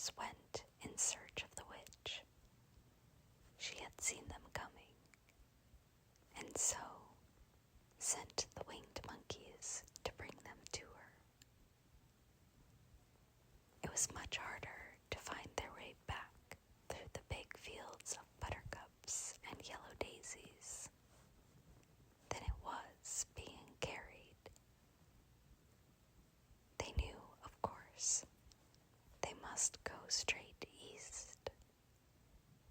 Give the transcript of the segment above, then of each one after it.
travelers went in search of the witch. She had seen them coming, and so sent the winged monkeys to bring them to her. It was much harder to find their way back through the big fields of buttercups and yellow daisies than it was being carried. They knew, of course, they must go straight east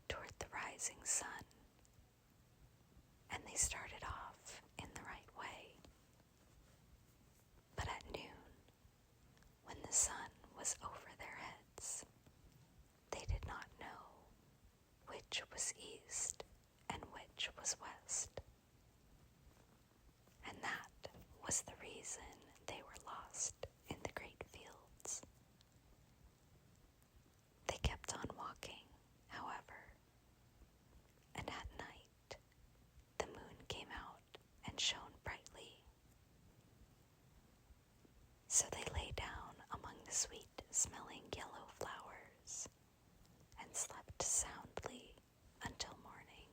toward the rising sun, and they started off in the right way. But at noon, when the sun was over their heads, they did not know which was east and which was west. And that was the reason they were lost in the great fields. They kept on walking, however, and at night the moon came out and shone brightly. So they lay down among the sweet-smelling yellow flowers and slept soundly until morning.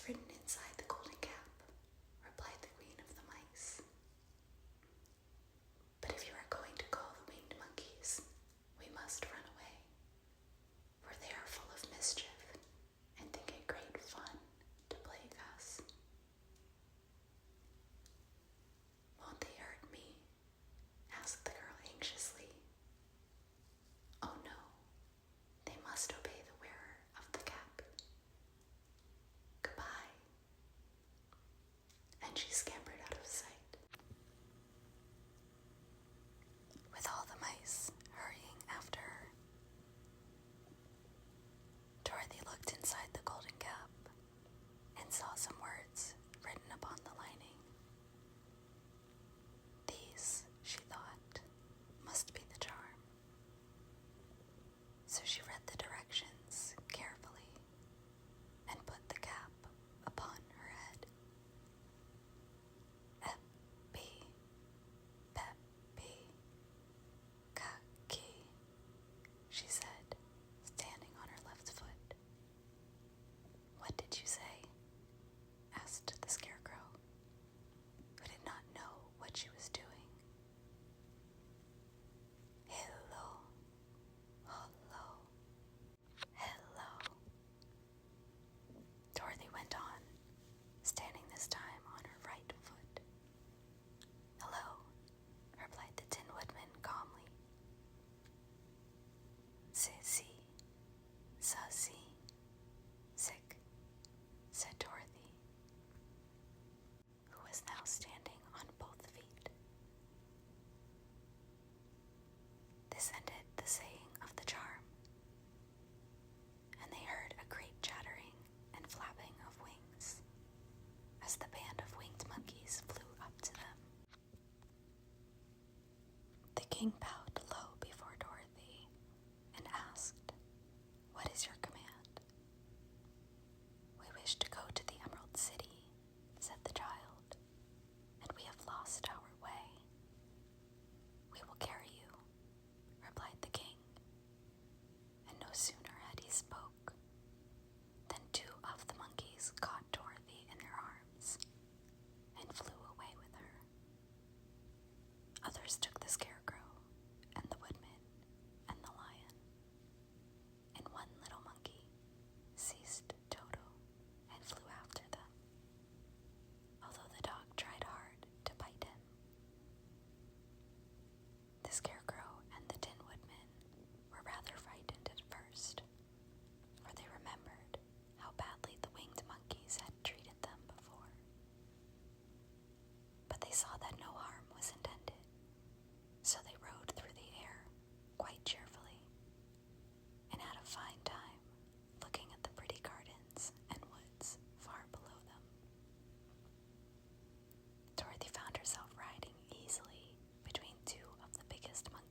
written inside the golden cap," replied the queen of the mice. "But if you are going to call the winged monkeys, we must run away, for they are full of mischief and think it great fun to plague us." "Won't they hurt me?" asked the girl anxiously. "Oh no, they must obey the wearer of the cap. Goodbye." And she scampered out of sight, with all the mice hurrying after her. Dorothy looked inside the golden cap and saw some words written upon the lining. These, she thought, must be the charm. So she read the directions carefully and put the cap upon her head. "Epi, pepi, kaki," she said, standing on her left foot. "What did you say?" asked the Scarecrow, who did not know what she was doing. "Hello, hello, hello." Dorothy went on, standing this time on her right foot. "Hello," replied the Tin Woodman calmly. "Si, sa-si, sick," said Dorothy, who was now standing on both feet. This ended the saying of the charm, and they heard a great chattering and flapping of wings as the band of winged monkeys flew up to them. The king bowed low before Dorothy and asked, "What is your command?" "We wish to go to the Emerald City," said the child, "and we have lost our way." "We will carry you," replied the king. And no sooner had he spoke than two of the monkeys caught Dorothy in their arms and flew away with her. Others took the Scarecrow and the Woodman and the Lion, and one little monkey seized Toto and flew after them, although the dog tried hard to bite him. The Scarecrow and the Tin Woodman were rather frightened at first, for they remembered how badly the winged monkeys had treated them before. But they saw that no harm was intended, so they rode through the air quite cheerfully and had a fine time looking at the pretty gardens and woods far below them. Dorothy found herself riding easily between two of the biggest monkeys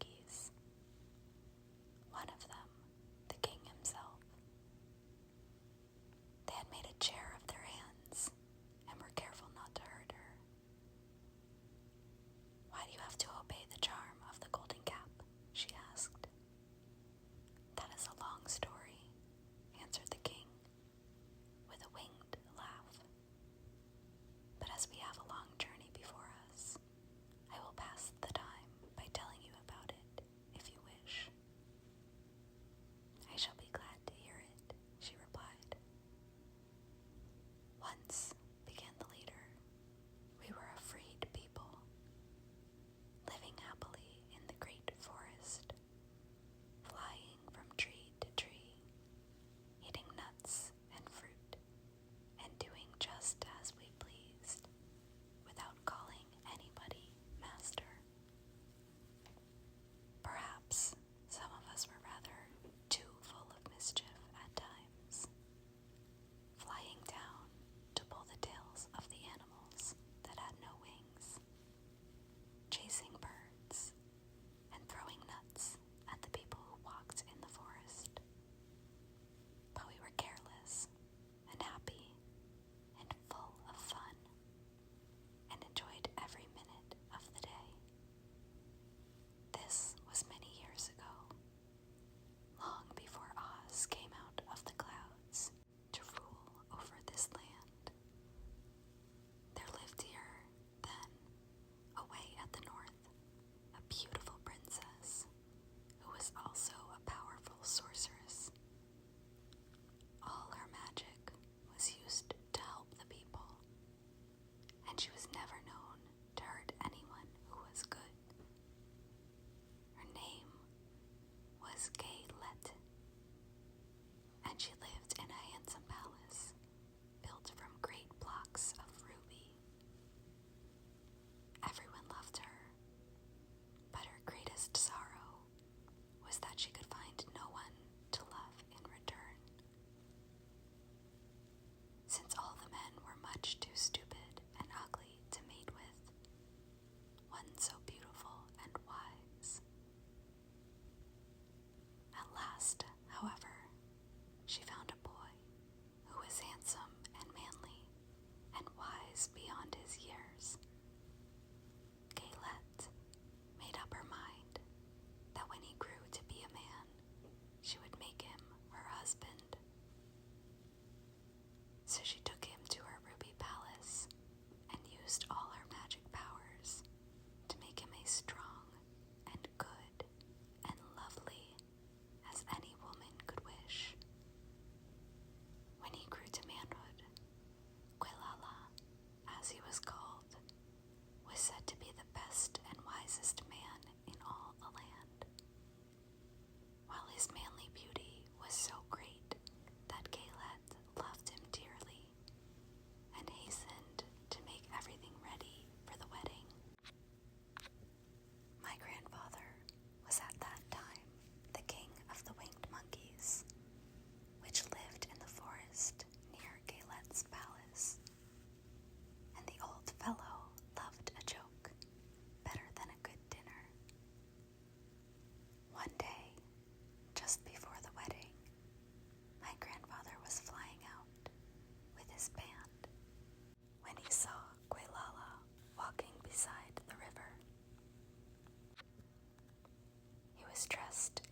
fast